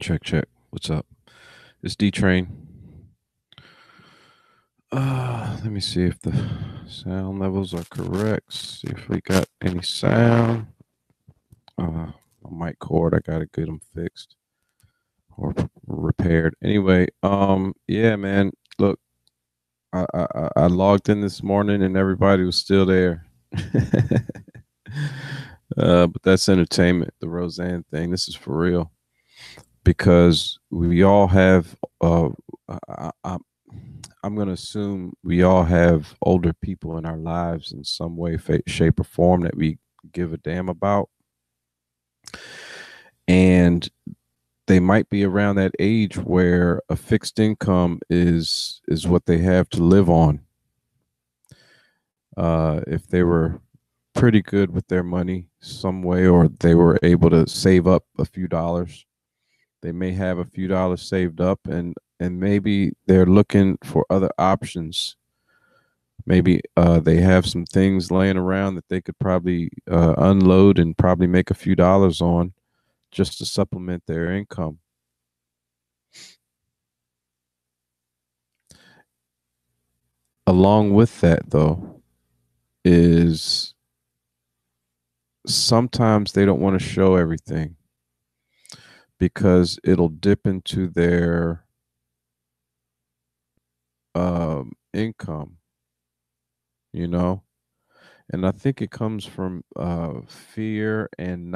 Check, check. What's up? It's D Train. Let me see if the sound levels are correct. See if we got any sound. My mic cord, I gotta get them fixed or repaired. Anyway, yeah, man. Look, I logged in this morning and everybody was still there. But that's entertainment. The Roseanne thing. This is for real because we all have. I, I'm going to assume we all have older people in our lives in some way, shape, or form that we give a damn about. And they might be around that age where a fixed income is what they have to live on. If they were pretty good with their money some way, or they were able to save up a few dollars, they may have a few dollars saved up, and maybe they're looking for other options. Maybe they have some things laying around that they could probably unload and probably make a few dollars on just to supplement their income. Along with that, though, is sometimes they don't want to show everything because it'll dip into their income, you know? And I think it comes from fear and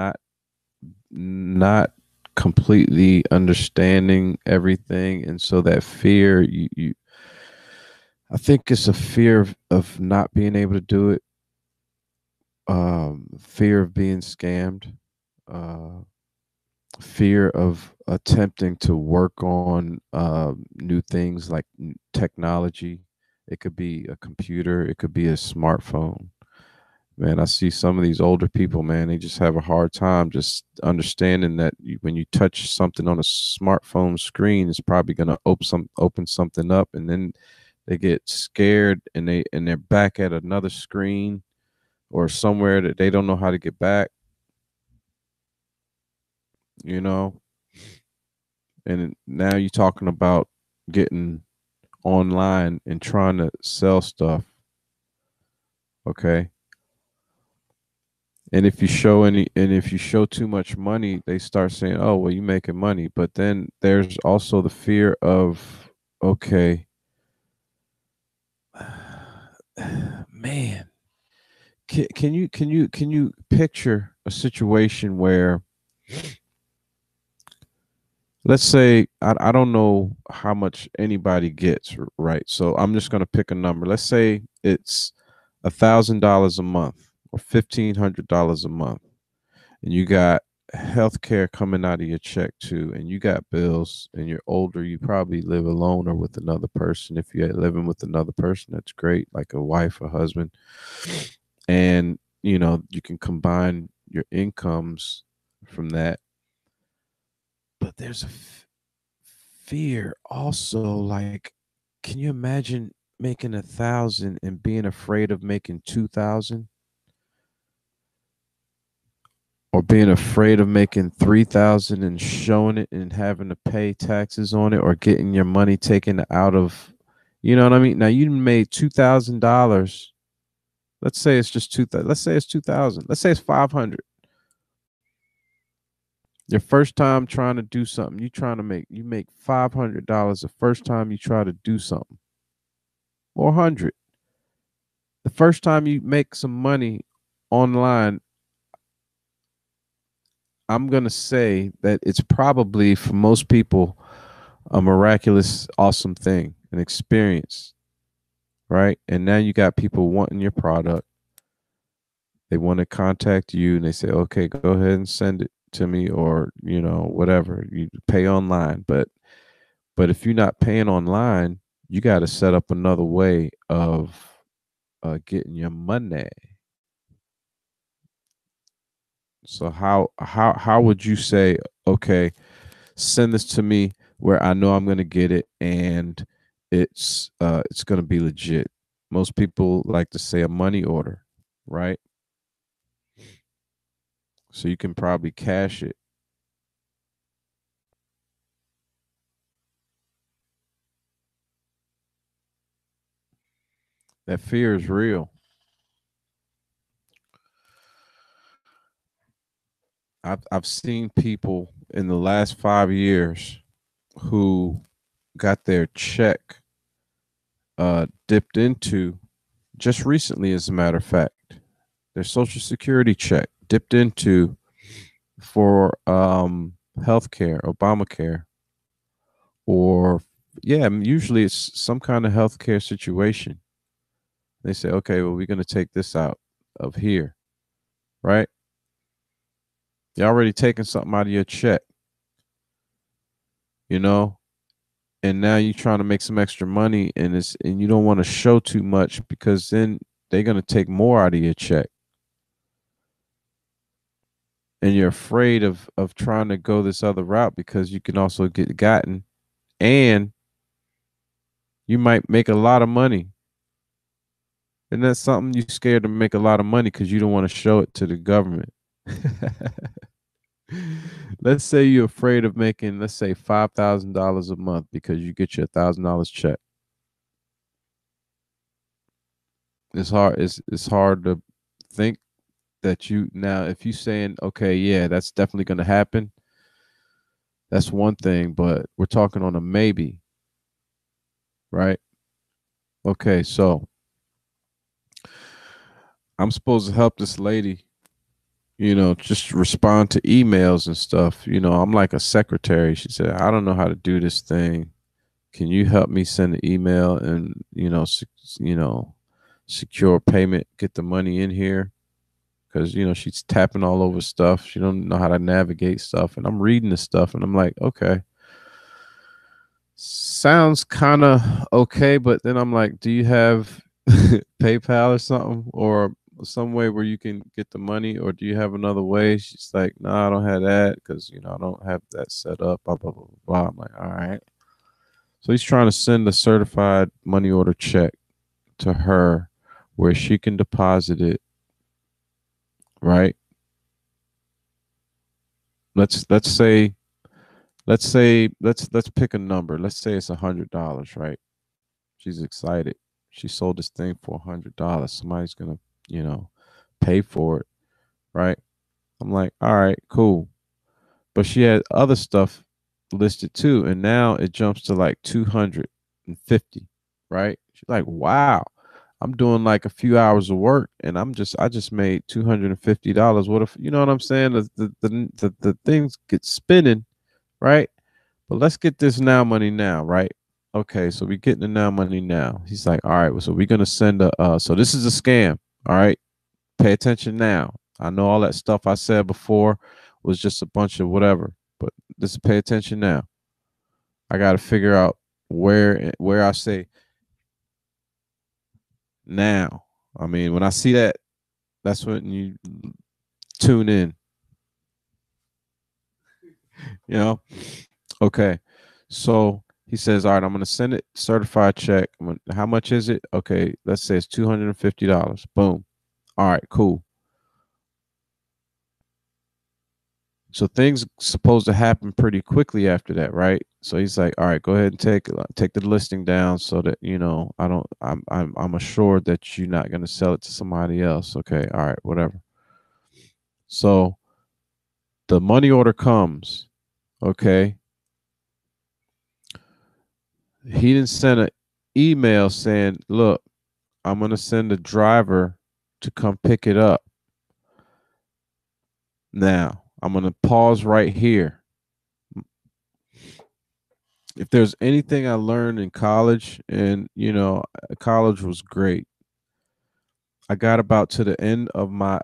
not completely understanding everything, and so that fear, you I think it's a fear of not being able to do it, fear of being scammed, uh, fear of attempting to work on new things like technology. It could be a computer, it could be a smartphone. Man, I see some of these older people, man, they just have a hard time just understanding that when you touch something on a smartphone screen, it's probably going to open something up, and then they get scared and they're back at another screen or somewhere that they don't know how to get back, you know. And now you're talking about getting online and trying to sell stuff, okay? And if you show too much money, they start saying, "Oh, well, you're making money." But then there's also the fear of, okay, man, can you picture a situation where, let's say, I don't know how much anybody gets, right? So I'm just gonna pick a number. Let's say it's $1,000 a month or $1,500 a month, and you got health care coming out of your check too, and you got bills, and you're older, you probably live alone or with another person. If you're living with another person, that's great, like a wife or husband. And you can combine your incomes from that. But there's a fear also, like, can you imagine making 1,000 and being afraid of making 2,000, or being afraid of making 3,000 and showing it and having to pay taxes on it, or getting your money taken out of, you know what I mean? Now you made $2,000. Let's say it's just 2,000. Let's say it's 2,000. Let's say it's 500. Your first time trying to do something, you make $500 the first time you try to do something, or 100. The first time you make some money online, I'm going to say that it's probably for most people a miraculous, awesome thing, an experience, right? And now you got people wanting your product. They want to contact you and they say, okay, go ahead and send it to me, or, whatever. You pay online. But if you're not paying online, you got to set up another way of getting your money. So how would you say, okay, send this to me where I know I'm going to get it, and it's going to be legit. Most people like to say a money order, right? So you can probably cash it. That fear is real. I've seen people in the last 5 years who got their check dipped into just recently, as a matter of fact, their social security check dipped into for healthcare, Obamacare, or yeah, usually it's some kind of healthcare situation. They say, okay, well, we're going to take this out of here, right? You're already taking something out of your check, you know, and now you're trying to make some extra money, and you don't want to show too much because then they're going to take more out of your check, and you're afraid of trying to go this other route because you can also get gotten, and you might make a lot of money. And that's something you're scared to make a lot of money because you don't want to show it to the government. Let's say you're afraid of making, let's say, $5,000 a month because you get your $1,000 check. It's hard. It's hard to think that you now, if you saying, okay, yeah, that's definitely going to happen. That's one thing, but we're talking on a maybe, right? Okay, so I'm supposed to help this lady, just respond to emails and stuff. I'm like a secretary. She said, I don't know how to do this thing. Can you help me send an email and, secure payment, get the money in here? Because, she's tapping all over stuff. She don't know how to navigate stuff. And I'm reading the stuff and I'm like, okay, sounds kind of okay. But then I'm like, do you have PayPal or something, or some way where you can get the money, or do you have another way? She's like, no, I don't have that because I don't have that set up. Blah blah blah blah. I'm like, all right. So he's trying to send a certified money order check to her where she can deposit it, right? Let's say let's pick a number. Let's say it's $100, right? She's excited. She sold this thing for $100. Somebody's gonna, pay for it, right? I'm like, all right, cool. But she had other stuff listed too, and now it jumps to like 250, right? She's like, wow, I'm doing like a few hours of work, and I just made $250. What if, you know what I'm saying? The things get spinning, right? But let's get this now money now, right? Okay, so we getting the now money now. He's like, all right, well, so we're gonna send so this is a scam. All right, pay attention now. I know all that stuff I said before was just a bunch of whatever, but this is pay attention now. I got to figure out where I say now. I mean, when I see that, that's when you tune in. You know, okay. So he says, all right, I'm gonna send it certified check. How much is it? Okay, let's say it's $250. Boom. All right, cool. So things supposed to happen pretty quickly after that, right? So he's like, "All right, go ahead and take the listing down so that I don't I'm assured that you're not going to sell it to somebody else." Okay, all right, whatever. So the money order comes, okay? He didn't send an email saying, "Look, I'm going to send a driver to come pick it up." Now, I'm going to pause right here. If there's anything I learned in college, and college was great. I got about to the end of my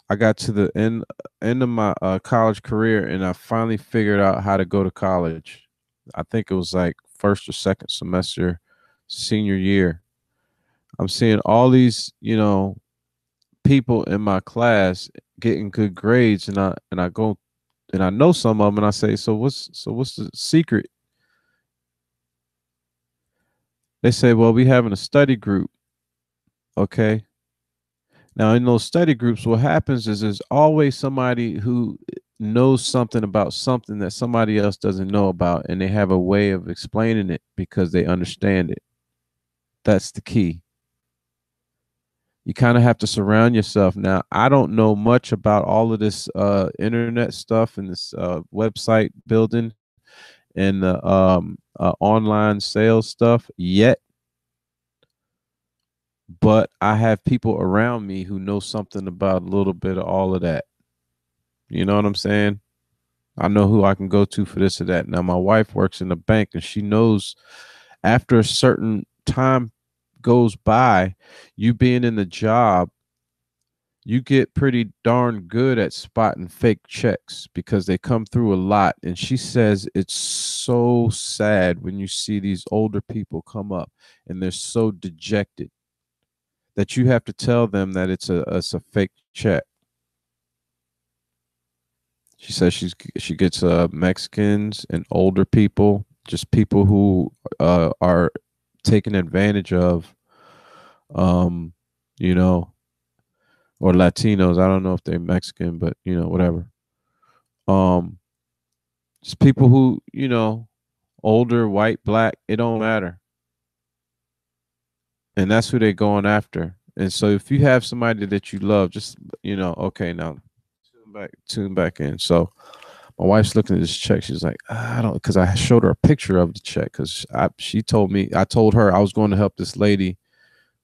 I got to the end of my college career, and I finally figured out how to go to college. I think it was like first or second semester senior year. I'm seeing all these, people in my class getting good grades, and I go and I know some of them, and I say, "So what's the secret?" They say, "Well, we having a study group." Okay. Now, in those study groups, what happens is there's always somebody who knows something about something that somebody else doesn't know about, and they have a way of explaining it because they understand it. That's the key. You kind of have to surround yourself. Now, I don't know much about all of this internet stuff and this website building and the online sales stuff yet, but I have people around me who know something about a little bit of all of that. You know what I'm saying? I know who I can go to for this or that. Now, my wife works in a bank and she knows after a certain time goes by, you being in the job, you get pretty darn good at spotting fake checks because they come through a lot. And she says it's so sad when you see these older people come up and they're so dejected that you have to tell them that it's a fake check. She says she gets Mexicans and older people, just people who are taken advantage of, um, you know, or Latinos. I don't know if they're Mexican, but whatever. Um, it's people who older, white, black. It don't matter, and that's who they're going after. And so, if you have somebody that you love, just okay, now tune back in. So my wife's looking at this check. She's like, I don't, because I showed her a picture of the check because she told me, I told her I was going to help this lady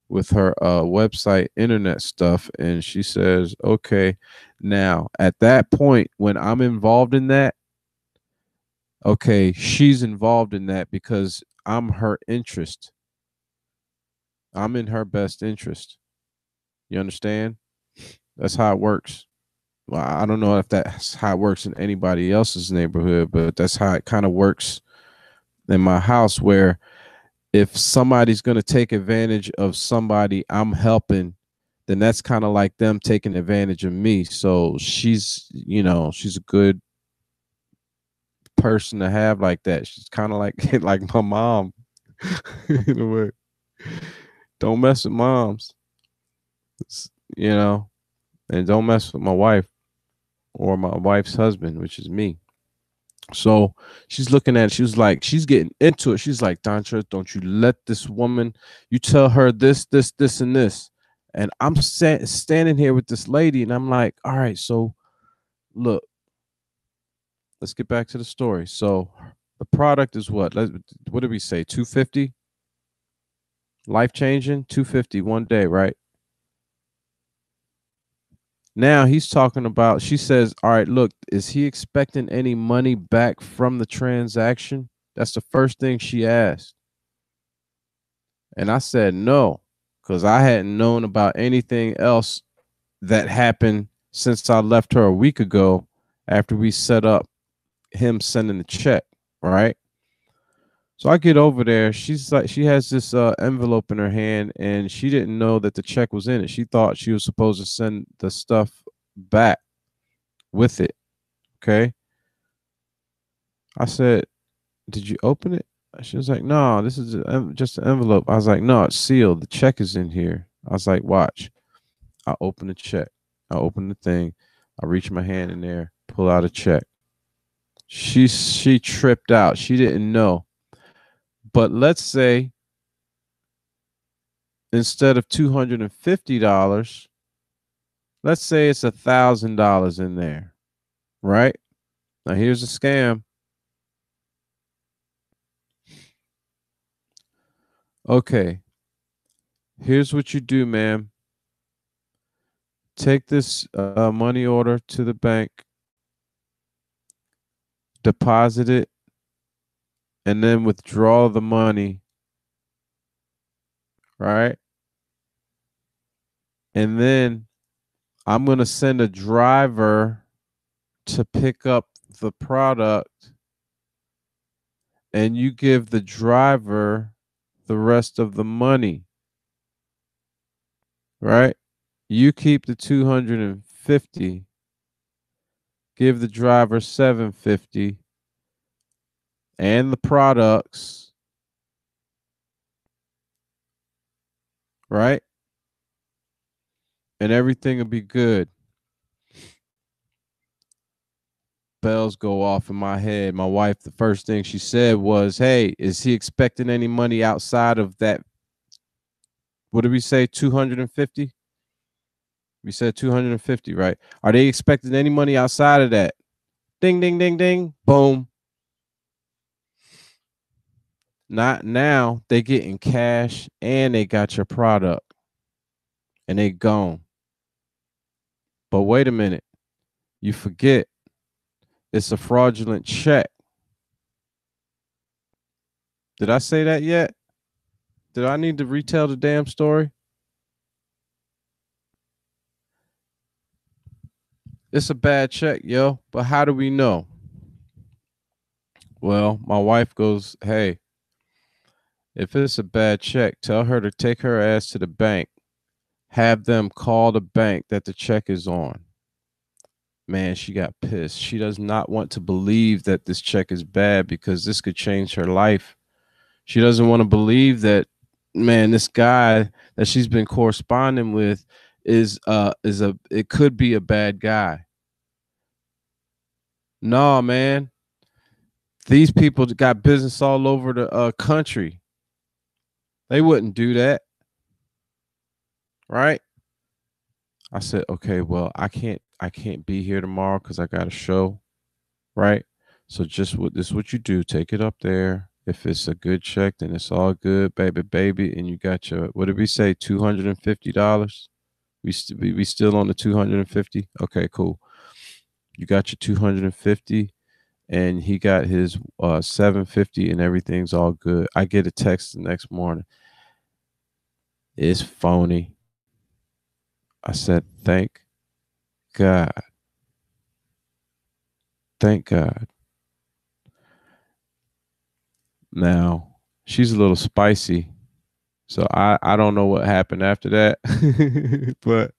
with her website internet stuff. And she says, okay. Now, at that point, when I'm involved in that, okay, she's involved in that because I'm her interest. I'm in her best interest. You understand? That's how it works. Well, I don't know if that's how it works in anybody else's neighborhood, but that's how it kind of works in my house, where if somebody's going to take advantage of somebody I'm helping, then that's kind of like them taking advantage of me. So she's a good person to have like that. She's kind of like like my mom in a way. Don't mess with moms, It's- you know, and don't mess with my wife or my wife's husband, which is me. So she's looking at it. She was like, she's getting into it. She's like, Dontra, don't you let this woman, you tell her this, this, this, and this. And I'm standing here with this lady, and I'm like, all right, so look, let's get back to the story. So the product is what? What did we say? 250? Life changing? 250 one day, right? Now he's talking about, she says, all right, look, is he expecting any money back from the transaction? That's the first thing she asked. And I said no, because I hadn't known about anything else that happened since I left her a week ago after we set up him sending the check, right? So I get over there. She's like, she has this envelope in her hand, and she didn't know that the check was in it. She thought she was supposed to send the stuff back with it. Okay. I said, did you open it? She was like, no, this is just an envelope. I was like, no, it's sealed. The check is in here. I was like, watch. I open the check. I open the thing. I reach my hand in there, pull out a check. She tripped out. She didn't know. But let's say instead of $250, let's say it's $1,000 in there, right? Now here's a scam. Okay, here's what you do, ma'am. Take this money order to the bank, deposit it, and then withdraw the money, right? And then I'm going to send a driver to pick up the product, and you give the driver the rest of the money, right? You keep the 250, give the driver 750 and the products, right? And everything will be good. bells go off in my head. My wife, the first thing she said was, "Hey, is he expecting any money outside of that? What did we say? 250? We said 250, right? Are they expecting any money outside of that?" Ding, ding, ding, ding. Boom. Not now. They getting cash and they got your product and they gone. But wait a minute. You forget it's a fraudulent check. Did I say that yet? Did I need to retell the damn story? It's a bad check, yo. But how do we know? Well, my wife goes, "Hey, if it's a bad check, tell her to take her ass to the bank. Have them call the bank that the check is on." Man, she got pissed. She does not want to believe that this check is bad because this could change her life. She doesn't want to believe that, man, this guy that she's been corresponding with is a it could be a bad guy. No, man. These people got business all over the country. They wouldn't do that, right? I said, "Okay, well, I can't be here tomorrow cuz I got a show." Right? So just what this what you do, take it up there. If it's a good check, then it's all good, baby, and you got your what did we say, $250? We still on the 250? Okay, cool. You got your 250 and he got his 750 and everything's all good. I get a text the next morning. It's phony. I said, "Thank God. Thank God." Now, she's a little spicy. So I don't know what happened after that, but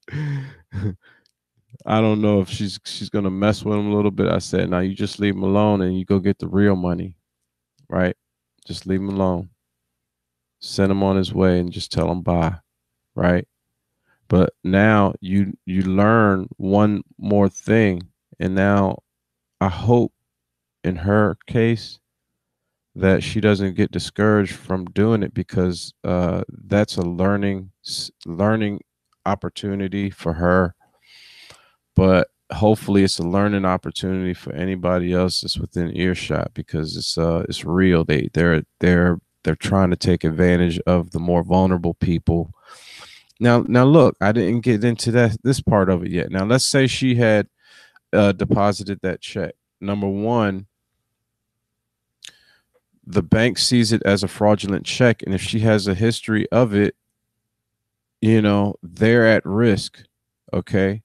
I don't know if she's gonna mess with him a little bit. I said, "Now you just leave him alone and you go get the real money, right? Just leave him alone. Send him on his way and just tell him bye, right?" But now you learn one more thing, and now I hope in her case that she doesn't get discouraged from doing it because that's a learning opportunity for her, but hopefully it's a learning opportunity for anybody else that's within earshot because it's real. They're trying to take advantage of the more vulnerable people. Now look, I didn't get into this part of it yet. Now let's say she had deposited that check. Number one, the bank sees it as a fraudulent check, and if she has a history of it, they're at risk. Okay.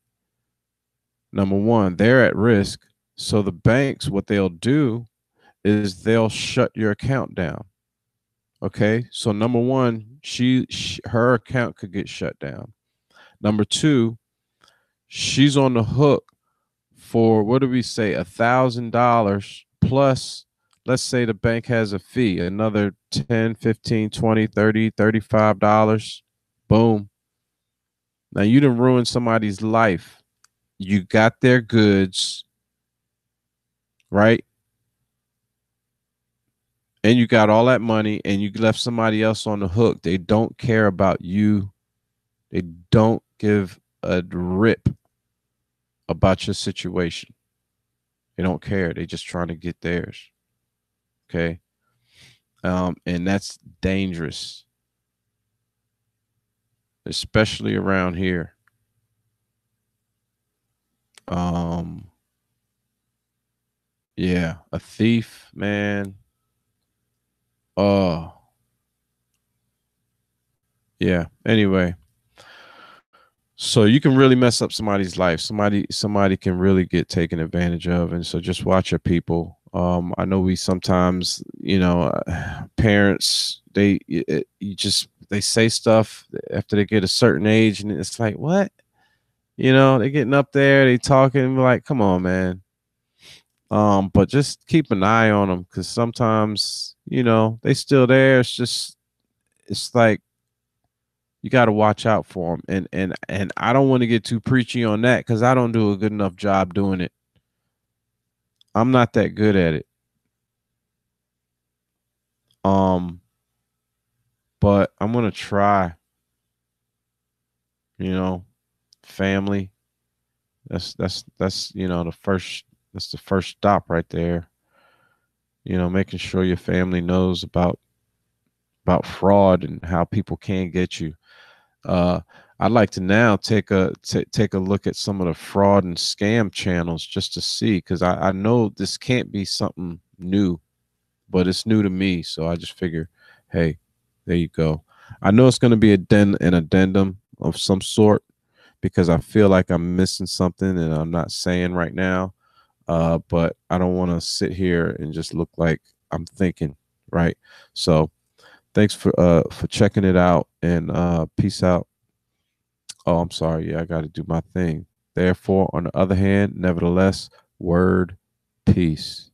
Number one, they're at risk. So the banks, what they'll do is they'll shut your account down. Okay. So number one, her account could get shut down. Number two, she's on the hook for what do we say, $1,000 plus. Let's say the bank has a fee, another 10, 15, 20, 30, $35. Boom. Now you done ruined somebody's life. You got their goods, right? And you got all that money and you left somebody else on the hook. They don't care about you. They don't give a rip about your situation. They don't care. They just trying to get theirs. Okay. And that's dangerous, especially around here. Um, yeah, a thief, man. Oh, yeah. Anyway, so you can really mess up somebody's life. Somebody can really get taken advantage of, and so just watch your people. I know we sometimes, parents they say stuff after they get a certain age, and it's like, what? They're getting up there, they talking like, come on, man. But just keep an eye on them because sometimes, they still there. It's like you got to watch out for them, and I don't want to get too preachy on that because I don't do a good enough job doing it. I'm not that good at it. Um, but I'm gonna try, you know, family. That's that's the first stop right there. Making sure your family knows about fraud and how people can get you. Uh, I'd like to now take a look at some of the fraud and scam channels just to see, because I know this can't be something new, but it's new to me. So I just figure, hey, there you go. I know it's going to be an addendum of some sort because I feel like I'm missing something and I'm not saying right now. But I don't want to sit here and just look like I'm thinking, right? So thanks for checking it out, and peace out. Oh, I'm sorry. Yeah, I got to do my thing. Therefore, on the other hand, nevertheless, word, peace.